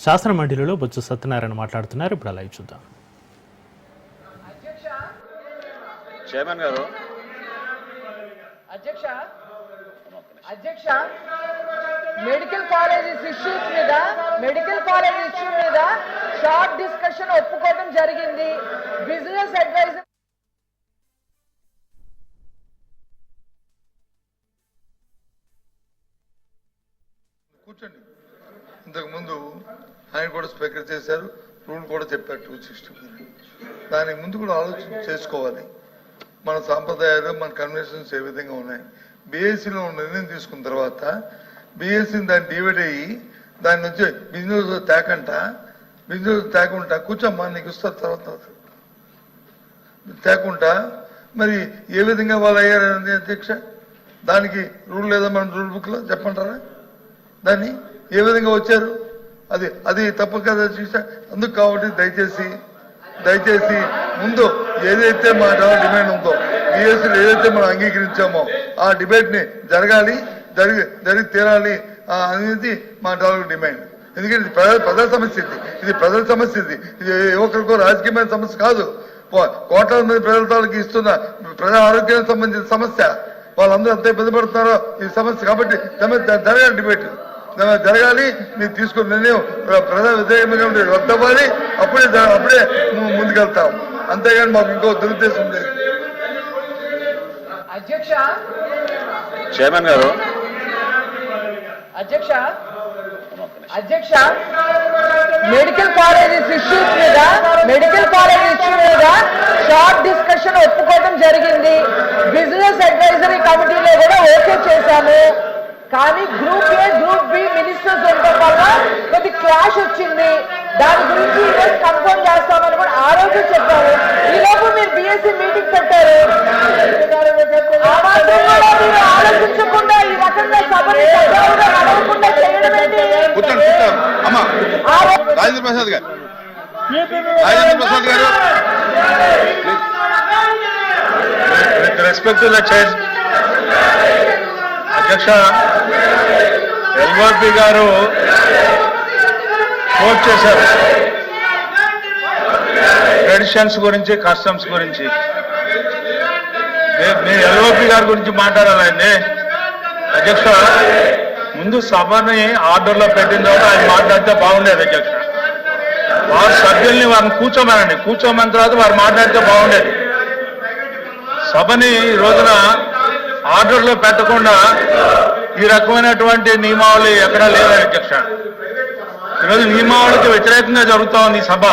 శాసన మండలిలో బొత్స సత్యనారాయణ మాట్లాడుతున్నారు. ఇప్పుడు అలా చూద్దాం. చైర్మన్ గారు, అధ్యక్ష మెడికల్ కాలేజెస్ ఇష్యూస్ మీద షార్ట్ డిస్కషన్ ఒప్పుకోవడం జరిగింది. బిజినెస్ అడ్వైజర్ కూర్చోండి. ఇంతకుముందు ఆయన కూడా స్పీకర్ చేశారు, రూల్ కూడా చెప్పారు 260. దానికి ముందు కూడా ఆలోచన చేసుకోవాలి. మన సాంప్రదాయాలు, మన కన్వెన్షన్స్ ఏ విధంగా ఉన్నాయి. బీఎస్సీలో నిర్ణయం తీసుకున్న తర్వాత బీఎస్సీని దాన్ని డివైడ్ అయ్యి దాని నుంచి బిజినెస్ తేకుండా కూర్చోమ్మా, నీకు ఇస్తారు తర్వాత తేకుండా మరి ఏ విధంగా వాళ్ళు అయ్యారని అధ్యక్ష, దానికి రూల్ లేదా మన రూల్ బుక్లో చెప్పంటారా? దాన్ని ఏ విధంగా వచ్చారు? అది తప్పు కదా అధ్యక్ష. అందుకు కాబట్టి దయచేసి ముందు ఏదైతే మా డిమాండ్ ఉందో, బీఎస్సీలో ఏదైతే మనం అంగీకరించామో ఆ డిబేట్ ని జరిగి తీరాలి అనేది మా డిమాండ్. ఎందుకంటే ఇది ప్రజల సమస్య, ఇది ప్రజల సమస్య, ఇది యువకులకు రాజకీయమైన సమస్య కాదు. కోట్లాది మంది ప్రజల తాలూకు ఇస్తున్న ప్రజా ఆరోగ్యానికి సంబంధించిన సమస్య. వాళ్ళందరూ ఎంత ఇబ్బంది పడుతున్నారో ఈ సమస్య. కాబట్టి జరగాలి, డిబేట్ జరగాలి. మీరు తీసుకున్న నిర్ణయం ప్రజా వ్యతిరేకంగా రద్దవ్వాలి. అప్పుడే ముందుకెళ్తాం. అంతేగాని మాకు ఇంకో దురుద్దేశం లేదు. చైర్మన్ గారు, అధ్యక్ష మెడికల్ కాలేజెస్ ఇష్యూస్ మీద షార్ట్ డిస్కషన్ ఒప్పుకోవడం జరిగింది. బిజినెస్ అడ్వైజరీ కమిటీలో కూడా ఓకే చేశాము. కానీ group A, group B ministers ఉండటం వల్ల కొద్ది క్లాష్ వచ్చింది. దాని గురించి ఈరోజు కన్ఫర్మ్ చేస్తామని కూడా ఆ రోజు చెప్పారు. ఈలోపు మీరు బీఎస్సీ మీటింగ్ పెట్టారు. మీరు ఆలోచించకుండా ఈ రకంగా సభని నడవకుండా చేయడం ఏంటి? రాజేంద్ర ప్రసాద్ గారు, With respect to the chair, అధ్యక్ష, ఎల్ఓపి గారు కోట్ చేశారు ట్రెడిషన్స్ గురించి, కస్టమ్స్ గురించి. మీరు ఎల్ఓపి గారి గురించి మాట్లాడాలండి అధ్యక్ష. ముందు సభని ఆర్డర్లో పెట్టిన తర్వాత ఆయన మాట్లాడితే బాగుండేది అధ్యక్ష. వారి సభ్యుల్ని వారిని కూర్చోమని తర్వాత వారు మాట్లాడితే బాగుండేది. సభని ఈ రోజున ఆర్డర్లో పెట్టకుండా ఈ రకమైనటువంటి నియమావళి ఎక్కడా లేదని అధ్యక్ష. ఈరోజు నియమావళికి వ్యతిరేకంగా జరుగుతూ ఉంది ఈ సభ.